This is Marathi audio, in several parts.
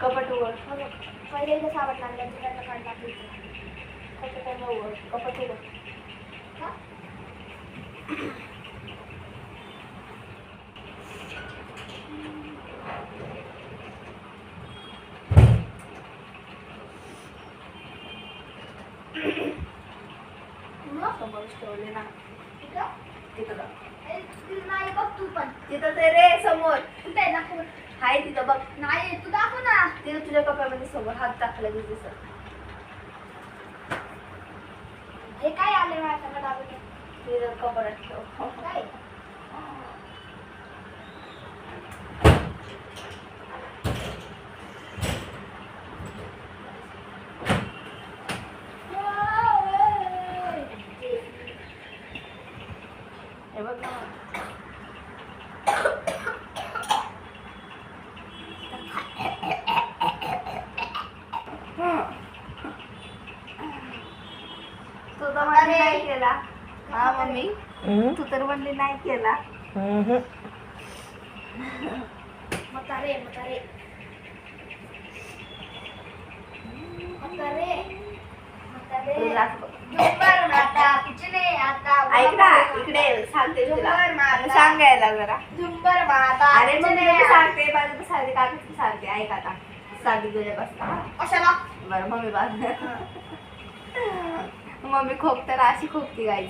कपाट उघड. पहिले इथं सावट लागलं तिकडनं काढला कपाट उघड. कपाट उघड. समोरच ठेवले ना तिथं बघ. नाही बघ तू पण तिथं ते रे समोर कुठे दाखव हाय तिथं बघ. नाही तू दाखव ना तिथं तुझ्या कपाळमध्ये समोर हात टाकला दिसत. हे काय आले माझ्या दाखव तिथं कपाळात ठेव. काय हे बघ ना. तू तर म्हणली नाही केला. हा मम्मी तू तर म्हणली नाही केला. म्हातारे म्हातारे म्हातारे म्हातारे झुंबर माता किचने आता ऐक ना इकडे सांगते तुला. झुंबर माता सांगायला जरा. झुंबर माता अरे मग मी सांगते माझं तर सांगते काकाची सांगते. ऐक आता सांगते तुझ्यापासून. कशाला बरं मम्मी बाजू. मम्मी खोकताना अशी खोकती गाई.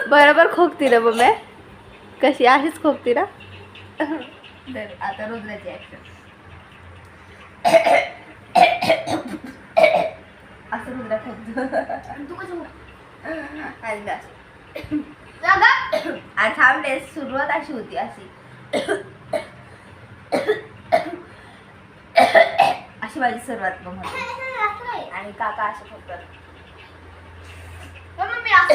बरोबर खोकती ना मम्मी. कशी अशीच खोकती ना. आता रुद्राची ऍक्शन. असं रुद्रा खोकतो. तू कसं आणि थांबले सुरुवात अशी होती अशी अशी माझी सुरुवात मग होती. आणि काका असे खोकतात. मम्मी असं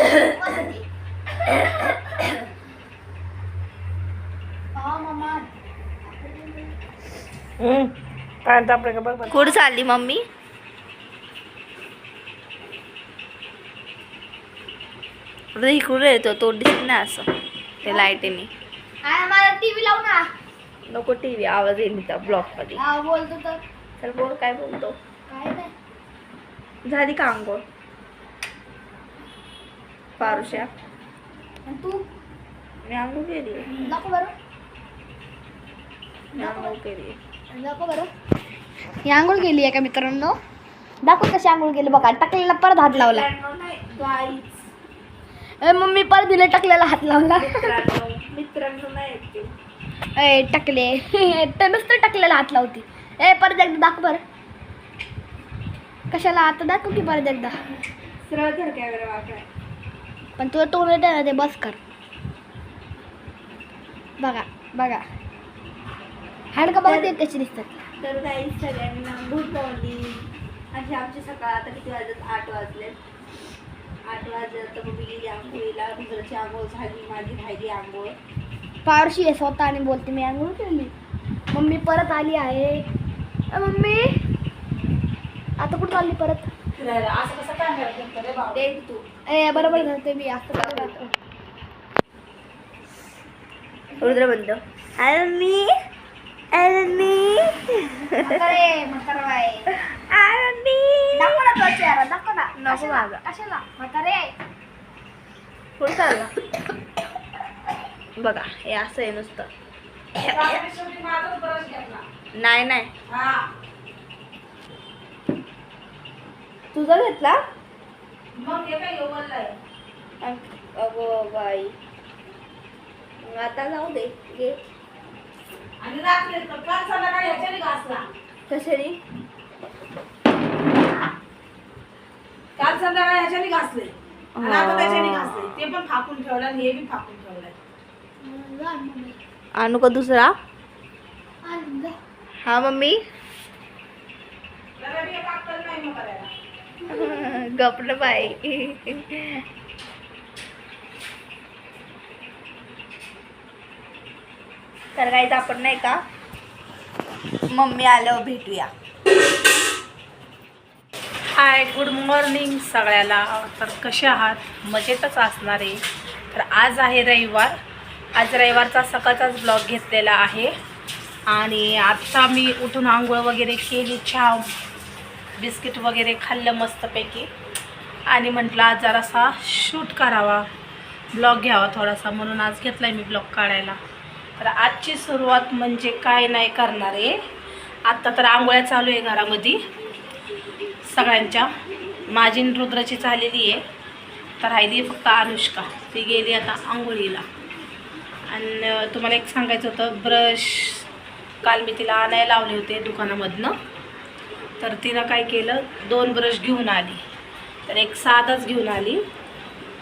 कुठं चालली मम्मी. इकडे येतो तो दिसत नाही असं ते लाईटीने. मला टीव्ही लावू ना नको टीव्ही आवाज येईल त्या ब्लॉक मध्ये. हा बोलतो तर चल बोल काय बोलतो. काय नाही झाली का अंघोळ पारुष्या. आणि तू मी अंघोळ केली. नको बरं मी अंघोळ केली. नको बरं ही आंघोळ केली आहे का मित्रांनो. दाखव कशी आंघोळ केली बघा. टाकलेला परत हात लावला. मम्मी परत दिले टाकलेला हात लावला. मित्रांनो नाही ए टाकले तर नुसतं टाकलेला हात लावती. ए परत एकदा दाखव बरं. कशाला आता दाखव की परत एकदा. सरळ धर कॅमेरा वाकडा. पण तुझं तोंड आहे ना ते बस कर. बघा बघा हाडकं बघा ते कशी दिसतात. तर काही सगळ्यांना गुड मॉर्निंग. अशी आमची सकाळ आता किती वाजत 8 वाजले. 8 वाजत तर मम्मी गेली आंघोळीला. रुद्राची आंघोळ झाली. माझी राहिली आंघोळ. पारशी आहे स्वतः आणि बोलते मी आंघोळ केली. मम्मी परत आली आहे. मम्मी आता कुठं चालली परत. असं कसं काय देख तू. ए बरोबर धरते मी असं. रुद्र म्हणतो अरे मी अरे मी अरे म्हातारे अरे मी दाखव ना तो चेहरा दाखव ना. नको माझा. कशाला म्हातारे कुठं चालला बघा. हे असं आहे नुसतं. नाही नाही तुझा घेतला. अगो बाई आता जाऊ दे घे. कशाने काल संध्याकाळी ह्याच्याने घासले आणि आता त्याच्याने घासले. ते पण फाकून ठेवलं आणि हे बी फाकून ठेवलंय. आणू का दुसरा. हा मम्मी जरा बी एक अक्कल नाही मग करायला. गपलं बाई. तर काहीच आपण नाही का मम्मी आल्यावर भेटूया. हाय, गुड मॉर्निंग सगळ्याला. तर कसे आहात? मजेतच असणार आहे. तर आज आहे रविवार. आज रविवारचा सकाळचाच ब्लॉग घेतलेला आहे. आणि आत्ता मी उठून आंघोळ वगैरे केली, चहा बिस्किट वगैरे खाल्लं मस्तपैकी. आणि म्हटलं आज जरासा शूट करावा, ब्लॉग घ्यावा थोडासा, म्हणून आज घेतला आहे मी ब्लॉग काढायला. तर आजची सुरुवात म्हणजे काय नाही करणार आहे. आत्ता तर आंघोळ्या चालू आहे घरामध्ये सगळ्यांच्या. माझी रुद्राची झालेली आहे, तर राहिली फक्त अनुष्का. ती गेली आता आंघोळीला. आणि तुम्हाला एक सांगायचं होतं, ब्रश काल मी तिला आणायला लावले होते दुकानामधनं. तर तिनं काय केलं, 2 ब्रश घेऊन आली. तर एक साधाच घेऊन आली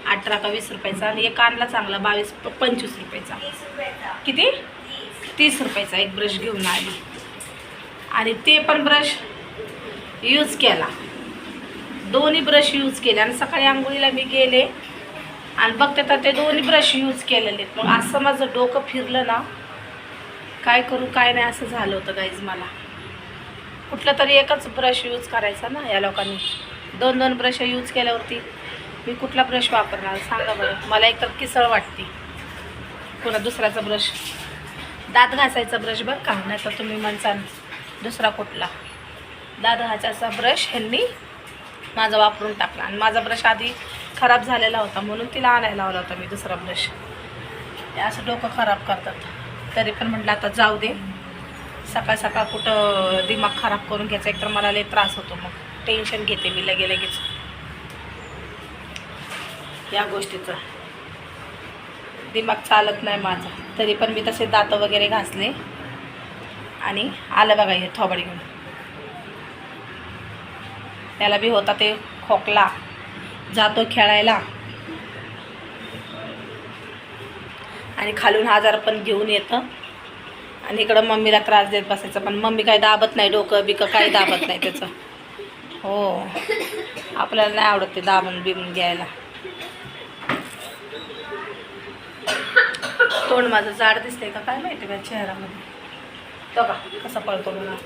18 का 20 रुपयाचा, आणि एक आणला चांगला 22-25 रुपयाचा. किती? 30 रुपयाचा एक ब्रश घेऊन आली. आणि ते पण ब्रश यूज केला, दोन्ही ब्रश यूज केले. आणि सकाळी आंघोळीला मी गेले आणि बघते तर ते दोन्ही ब्रश यूज केलेले. मग असं माझं डोकं फिरलं ना, काय करू काय नाही असं झालं होतं गाईज. मला कुठलं तरी एकच ब्रश यूज करायचा ना. या लोकांनी 2-2 ब्रश यूज केल्यावरती मी कुठला ब्रश वापरणार सांगा बरं. मला एकतर किसळ वाटते. पुन्हा दुसऱ्याचा ब्रश, दात घासायचा ब्रश बरं का, नाही तर तुम्ही म्हणसान दुसरा कुठला. दात घासायचा ब्रश ह्यांनी माझा वापरून टाकला. आणि माझा ब्रश आधी खराब झालेला होता, म्हणून तिला आणायला लावला होता मी दुसरा ब्रश. हे असं डोकं खराब करतात. तरी पण म्हटलं आता जाऊ दे, सकाळ सकाळ कुठं दिमाग खराब करून घ्यायचा. एकतर मला लई त्रास होतो, मग टेन्शन घेते मी लगेच या गोष्टीचं. दिमाग चालत नाही माझा. तरी पण मी तसे दात वगैरे घासले आणि आलं बघा हे थोबाड घेऊन. त्याला बी होता ते खोकला, जातो खेळायला आणि खालून आजार पण घेऊन येतं. आणि इकडं मम्मीला त्रास देत बसायचं. पण मम्मी काही दाबत नाही, डोकं बिकं काही दाबत नाही त्याचं. हो, आपल्याला नाही आवडत ते दाबून बिबून घ्यायला. तोंड माझं जाड दिसतंय का काय माहिती माझ्या चेहऱ्यामध्ये. तो का कसा पळतो मला.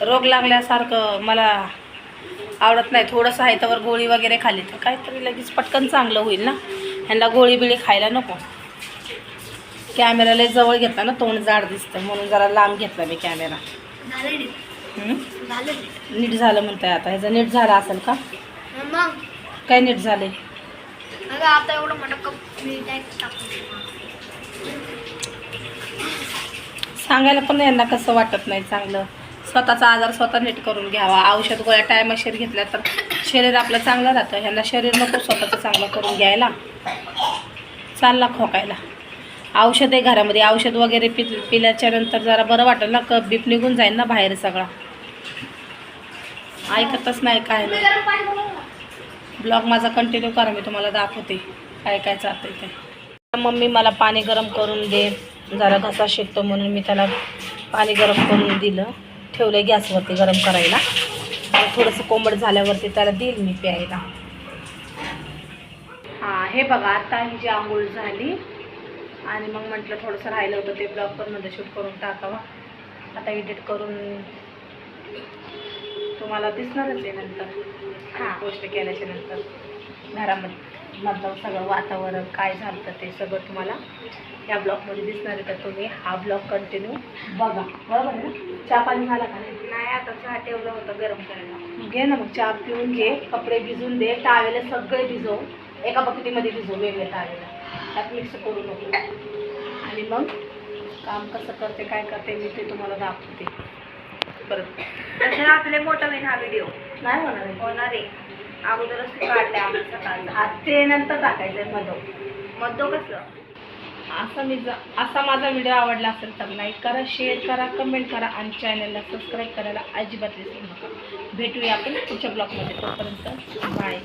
रोग लागल्यासारखं मला आवडत नाही. थोडंसं आहे त्यावर गोळी वगैरे खाली तर काहीतरी लगेच पटकन चांगलं होईल ना. ह्यांना गोळी बिळी खायला नको. कॅमेराला जवळ घेतला ना, तोंड जाड दिसतं, म्हणून जरा लांब घेतला मी कॅमेरा. नीट झालं म्हणताय आता. ह्याचं नीट झालं असेल का? मग काय नीट झालंय? आता एवढं मोठं सांगायला पण यांना कसं वाटत नाही चांगलं. स्वतःचा आजार स्वतः नीट करून घ्यावा. औषध गोळ्या टायमाशीर घेतल्या तर शरीर आपलं चांगलं राहतं. ह्यांना शरीर नको स्वतःचं चांगलं करून घ्यायला. चालला खोकायला. औषध आहे घरामध्ये. औषध वगैरे पिल्याच्या नंतर जरा बरं वाटेल ना, कप बीप निघून जाईल ना बाहेर सगळा. ऐकतच नाही काय नाही. ब्लॉग माझा कंटिन्यू करा, मी तुम्हाला दाखवते काय काय चालतंय ते. मम्मी मला पाणी गरम करून दे, जरा घसा शिकतो म्हणून मी त्याला पाणी गरम करून दिलं. ठेवलं गॅसवरती गरम करायला. आणि थोडंसं कोंबड झाल्यावरती त्याला देईल मी प्यायला. हां, हे बघा आता ही जी आंघोळ झाली. आणि मग म्हटलं थोडंसं राहिलं होतं ते ब्लॉग पण मध्ये शूट करून टाकावा. आता एडिट करून तुम्हाला दिसणारच आहे नंतर. हां, पोस्ट केल्याच्या नंतर घरामध्ये सगळं वातावरण काय झालं ते सगळं तुम्हाला या ब्लॉगमध्ये दिसणार आहे. तर तुम्ही हा ब्लॉग कंटिन्यू बघा, बरोबर ना. चहा पाणी झाला का नाही? आता चहा ठेवलं होतं गरम करायला. घे ना मग, चहा पिऊन घे. कपडे भिजून दे, टावेले सगळे भिजव. एका बकेटीमध्ये भिजव, वेगळे टावेला, त्यात मिक्स करू नको. आणि मग काम कसं करते काय करते मी ते तुम्हाला दाखवते परत. तसं आपले मोठा होईल हा व्हिडिओ. नाही होणार आहे. होणार आहे. अगोदरच काढले आम्ही सकाळचा. हा ते नंतर टाकायचं आहे मधो कसं. असा माझा व्हिडिओ आवडला असेल तर लाईक करा, शेअर करा, कमेंट करा आणि चॅनलला सबस्क्राईब करायला अजिबात विसरू नका. भेटूया आपण पुढच्या ब्लॉगमध्ये. तोपर्यंत बाय.